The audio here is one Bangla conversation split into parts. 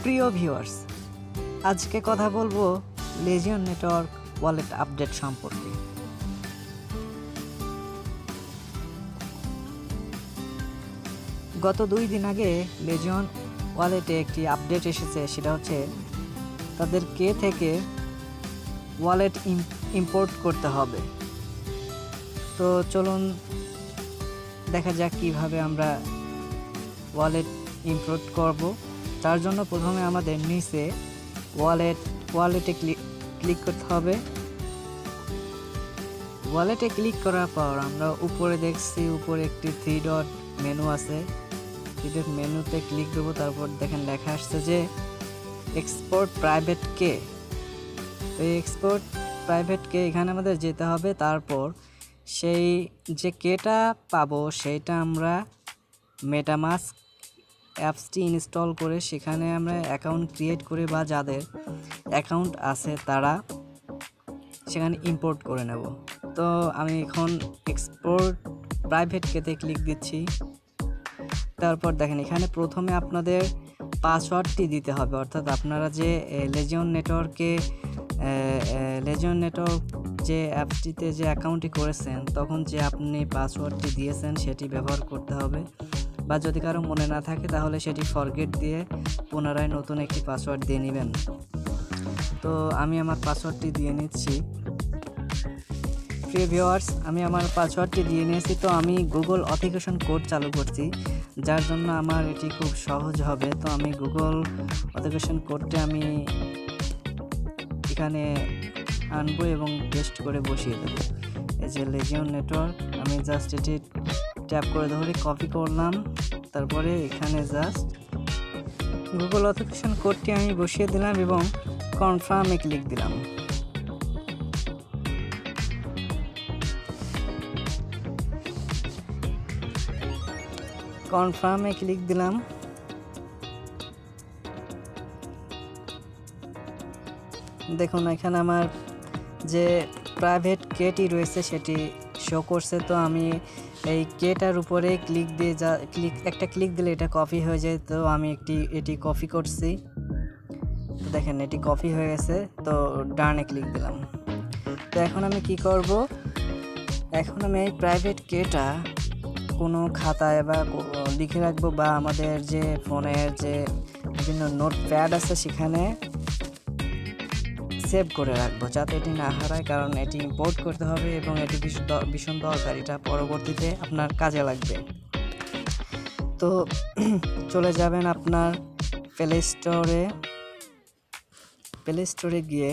প্রিয় ভিউয়ার্স, আজকে কথা বলবো লেজিয়ন নেটওয়ার্ক ওয়ালেট আপডেট সম্পর্কে। গত 2 দিন আগে লেজিয়ন ওয়ালেটে একটি আপডেট এসেছে, সেটা হচ্ছে তাদের কে থেকে ওয়ালেট ইম্পোর্ট করতে হবে। তো চলুন দেখা যাক কিভাবে আমরা ওয়ালেট ইম্পোর্ট করব। তার জন্য প্রথমে আমাদের নিচে ওয়ালেটে ক্লিক করতে হবে। ওয়ালেটে ক্লিক করার পর আমরা উপরে দেখছি, উপরে একটি 3 ডট মেনু আছে। 3 ডট মেনুতে ক্লিক দেবো। তারপর দেখেন লেখা আসছে যে এক্সপোর্ট প্রাইভেট কে। তো এই এক্সপোর্ট প্রাইভেট কে এখানে আমাদের যেতে হবে। তারপর সেই যে কেটা পাবো সেইটা আমরা মেটামাস্ক অ্যাপসটি ইনস্টল করে সেখানে আমরা অ্যাকাউন্ট ক্রিয়েট করে বা যাদের অ্যাকাউন্ট আছে তারা সেখানে ইম্পোর্ট করে নেব। তো আমি এখন এক্সপোর্ট প্রাইভেট কেতে ক্লিক দিচ্ছি। তারপর দেখেন এখানে প্রথমে আপনাদের পাসওয়ার্ডটি দিতে হবে, অর্থাৎ আপনারা যে লেজিয়ন নেটওয়ার্ক যে অ্যাপসটিতে যে অ্যাকাউন্টটি করেছেন তখন যে আপনি পাসওয়ার্ডটি দিয়েছেন সেটি ব্যবহার করতে হবে, বা যদি কারো মনে না থাকে তাহলে সেটি ফরগেট দিয়ে পুনরায় নতুন একটি পাসওয়ার্ড দিয়ে নেবেন। তো আমি আমার পাসওয়ার্ডটি দিয়ে নিচ্ছি। প্রিয় ভিউয়ার্স, আমি আমার পাসওয়ার্ডটি দিয়ে নিয়েছি। তো আমি গুগল অথেন্টিকেশন কোড চালু করছি, যার জন্য আমার এটি খুব সহজ হবে। তো আমি গুগল অথেন্টিকেশন কোডটি আমি এখানে আনবো এবং পেস্ট করে বসিয়ে দেবো। এই যে লেজিয়ন নেটওয়ার্ক, আমি জাস্ট এটি ট্যাপ করে ধরে কপি করলাম। তারপরে এখানে জাস্ট গুগল অথেন্টিকেশন কোডটি আমি বসিয়ে দিলাম এবং কনফার্মে ক্লিক দিলাম। কনফার্মে ক্লিক দিলাম। দেখুন এখানে আমার যে প্রাইভেট কেটি রয়েছে সেটি শো করছে। তো আমি এই কেটার উপরে ক্লিক দিয়ে একটা ক্লিক দিলে এটা কপি হয়ে যায়। তো আমি এটি কপি করছি। দেখেন এটি কপি হয়ে গেছে। তো ডানে ক্লিক দিলাম। তো এখন আমি কি করব, এখন আমি এই প্রাইভেট কেটা কোনো খাতায় বা লিখে রাখবো, বা আমাদের যে ফোনের যে বিভিন্ন নোটপ্যাড আছে সেখানে সেভ করে রাখবো, যাতে এটি না হারায়, কারণ এটি ইম্পোর্ট করতে হবে এবং এটি ভীষণ দরকার, এটা পরবর্তীতে আপনার কাজে লাগবে। তো চলে যাবেন আপনার প্লে স্টোরে গিয়ে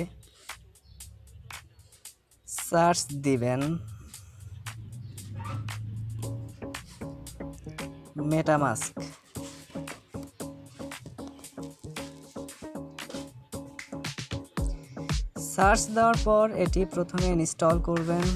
সার্চ দিবেন মেটামাস্ক। সার্চ দেওয়ার পর এটি প্রথমে ইনস্টল করবেন।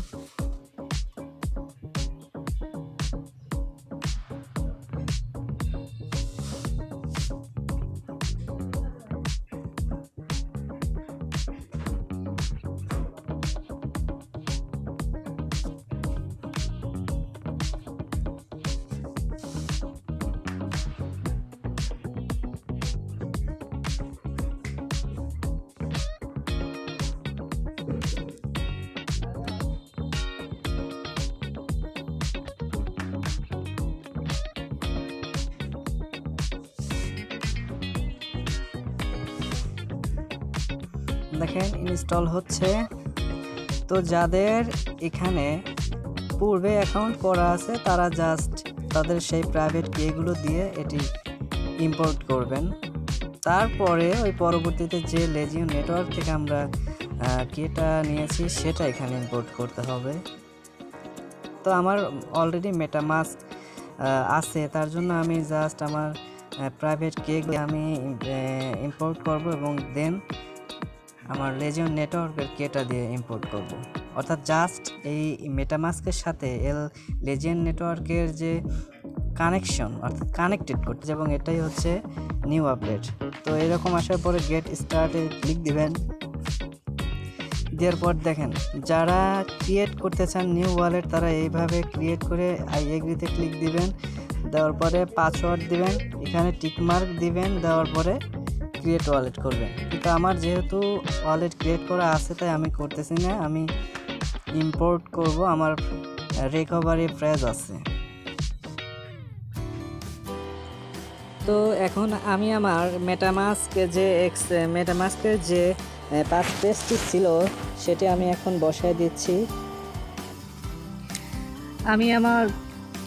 দেখেন ইনস্টল হচ্ছে। তো যাদের এখানে পূর্বে অ্যাকাউন্ট করা আছে তারা জাস্ট তাদের সেই প্রাইভেট কেগুলো দিয়ে এটি ইম্পোর্ট করবেন। তারপরে ওই পরবর্তীতে যে লেজিয়ন নেটওয়ার্ক থেকে আমরা কেটা নিয়েছি সেটা এখানে ইম্পোর্ট করতে হবে। তো আমার অলরেডি মেটামাস্ক আছে, তার জন্য আমি জাস্ট আমার প্রাইভেট কেগুলো আমি ইম্পোর্ট করব এবং দেন আমার লেজিয়ন নেটওয়ার্কের কেটা দিয়ে ইম্পোর্ট করব। অর্থাৎ জাস্ট এই মেটামাস্কের সাথে লেজিয়ন নেটওয়ার্কের যে কানেকশন অর্থাৎ কানেক্টেড করতে, এবং এটাই হচ্ছে নিউ আপডেট। তো এরকম আসার পরে গেট স্টার্টে ক্লিক দিবেন। দেওয়ার পর দেখেন যারা ক্রিয়েট করতে চান নিউ ওয়ালেট তারা এইভাবে ক্রিয়েট করে আই এগ্রিতে ক্লিক দিবেন। দেওয়ার পরে পাসওয়ার্ড দিবেন, এখানে টিকমার্ক দিবেন, দেওয়ার পরে ক্রিয়েট ওয়ালেট করবেন। কিন্তু আমার যেহেতু ওয়ালেট ক্রিয়েট করা আছে তাই আমি করতেছি না, আমি ইম্পোর্ট করব, আমার রিকভারি ফ্রেজ আছে। তো এখন আমি আমার মেটামাস্কের যে পাস পেজটি ছিল সেটি আমি এখন বসায় দিচ্ছি। আমি আমার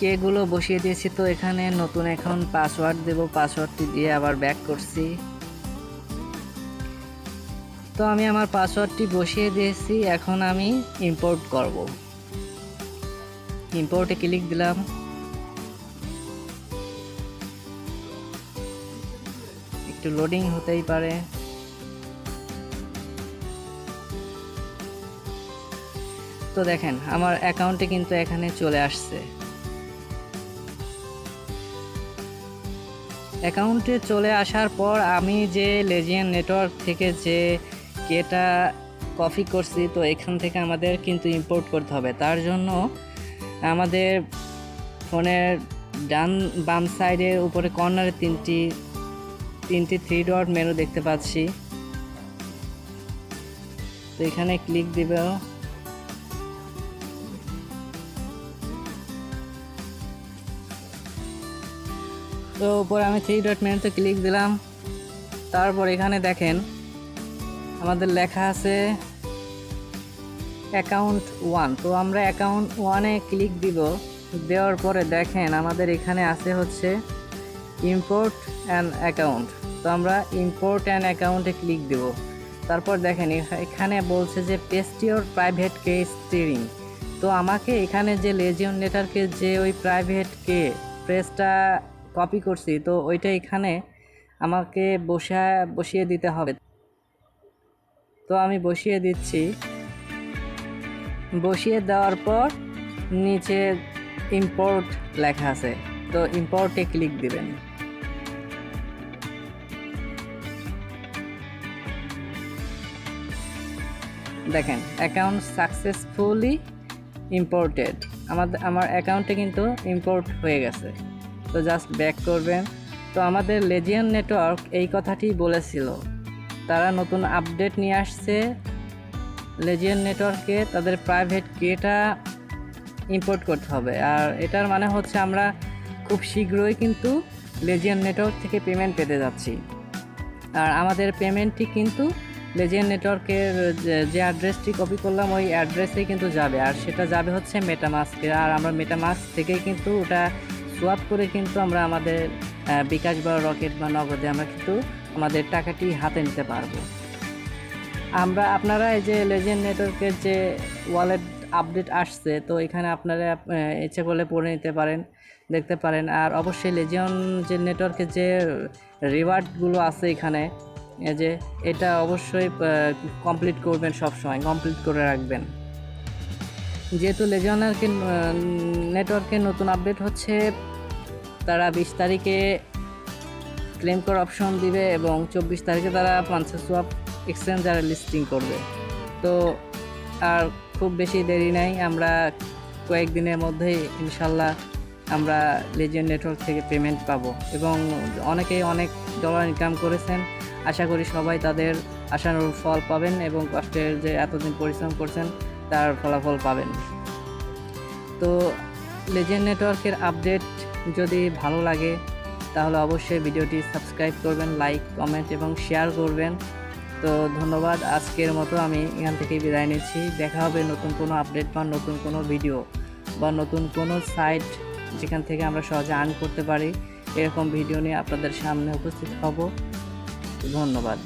কেগুলো বসিয়ে দিয়েছি। তো এখানে নতুন এখন পাসওয়ার্ড দেব, পাসওয়ার্ডটি দিয়ে আবার ব্যাক করছি। তো আমি আমার পাসওয়ার্ডটি বসিয়ে দিয়েছি, এখন আমি ইম্পোর্ট করব। ইম্পোর্টে ক্লিক দিলাম। একটু লোডিং হতেই পারে। তো দেখেন আমার অ্যাকাউন্টে কিন্তু এখানে চলে আসছে। অ্যাকাউন্টে চলে আসার পর আমি যে লেজিয়ান নেটওয়ার্ক থেকে যে কেটা কপি করছি, তো এখান থেকে আমাদের কিন্তু ইম্পোর্ট করতে হবে। তার জন্য আমাদের ফোনের বাম সাইডের উপরে কর্নারে তিনটি থ্রি ডট মেনু দেখতে পাচ্ছি। তো এখানে ক্লিক দিব। তো উপরে আমি থ্রি ডট মেনুতে ক্লিক দিলাম। তারপর এখানে দেখেন আমাদের লেখা আছে অ্যাকাউন্ট 1। তো আমরা অ্যাকাউন্ট 1-এ ক্লিক দিব। দেওয়ার পরে দেখেন আমাদের এখানে আছে হচ্ছে ইম্পোর্ট অ্যান অ্যাকাউন্ট। তো আমরা ইম্পোর্ট অ্যান অ্যাকাউন্টে ক্লিক দিব। তারপর দেখেন এখানে বলছে যে paste your private key string. তো আমাকে এখানে যে লেজিয়ন নেটওয়ার্কের যে ওই প্রাইভেট কে প্রেসটা কপি করছি, তো ওইটা এখানে আমাকে বসিয়ে দিতে হবে। তো আমি বসিয়ে দিচ্ছি। বসিয়ে দেওয়ার পর নিচে ইম্পোর্ট লেখা আছে, তো ইম্পোর্টে ক্লিক দিবেন। দেখেন অ্যাকাউন্ট সাকসেসফুলি ইম্পোর্টেড, আমার অ্যাকাউন্টে কিন্তু ইম্পোর্ট হয়ে গেছে। তো জাস্ট ব্যাক করবেন। তো আমাদের লেজিয়ান নেটওয়ার্ক এই কথাটি বলেছিল, তারা নতুন আপডেট নিয়ে আসছে লেজিয়ান নেটওয়ার্কে তাদের প্রাইভেট কেটা ইম্পোর্ট করতে হবে। আর এটার মানে হচ্ছে আমরা খুব শীঘ্রই কিন্তু লেজিয়ান নেটওয়ার্ক থেকে পেমেন্ট পেতে যাচ্ছি। আর আমাদের পেমেন্টটি কিন্তু লেজিয়ান নেটওয়ার্কের যে অ্যাড্রেসটি কপি করলাম ওই অ্যাড্রেসেই কিন্তু যাবে, আর সেটা যাবে হচ্ছে মেটামাস্কে। আর আমরা মেটামাস্ক থেকেই কিন্তু ওটা সোয়াপ করে কিন্তু আমরা আমাদের বিকাশ বা রকেট বা নগদে আমরা কিন্তু আমাদের টাকাটি হাতে নিতে পারবো। আপনারা এই যে লেজিয়ান নেটওয়ার্কের যে ওয়ালেট আপডেট আসছে, তো এখানে আপনারা ইচ্ছে করলে পড়ে নিতে পারেন, দেখতে পারেন। আর অবশ্যই লেজিয়ন যে নেটওয়ার্কের যে রিওয়ার্ডগুলো আছে এখানে, যে এটা অবশ্যই কমপ্লিট করবেন, সবসময় কমপ্লিট করে রাখবেন। যেহেতু লেজিয়নের নেটওয়ার্কের নতুন আপডেট হচ্ছে, তারা 20 তারিখে ক্লেম করার অপশন দিবে এবং 24 তারিখে তারা পাঞ্চেসওয়াপ এক্সচেঞ্জারে লিস্টিং করবে। তো আর খুব বেশি দেরি নাই, আমরা কয়েকদিনের মধ্যেই ইনশাল্লাহ আমরা লেজিয়ন নেটওয়ার্ক থেকে পেমেন্ট পাবো। এবং অনেকেই অনেক ডলার ইনকাম করেছেন, আশা করি সবাই তাদের আশানুরূপ ফল পাবেন এবং কষ্টের যে এতদিন পরিশ্রম করছেন তার ফলাফল পাবেন। তো লেজিয়ন নেটওয়ার্কের আপডেট যদি ভালো লাগে তাহলে অবশ্যই ভিডিওটি সাবস্ক্রাইব করবেন, লাইক, কমেন্ট এবং শেয়ার করবেন। তো ধন্যবাদ। আজকের মতো আমি এখান থেকে বিদায় নিচ্ছি। দেখা হবে নতুন কোনো আপডেট বা নতুন কোনো ভিডিও বা নতুন কোনো সাইট যেখান থেকে আমরা সহজে আর্ন করতে পারি, এরকম ভিডিও নিয়ে আপনাদের সামনে উপস্থিত হব। ধন্যবাদ।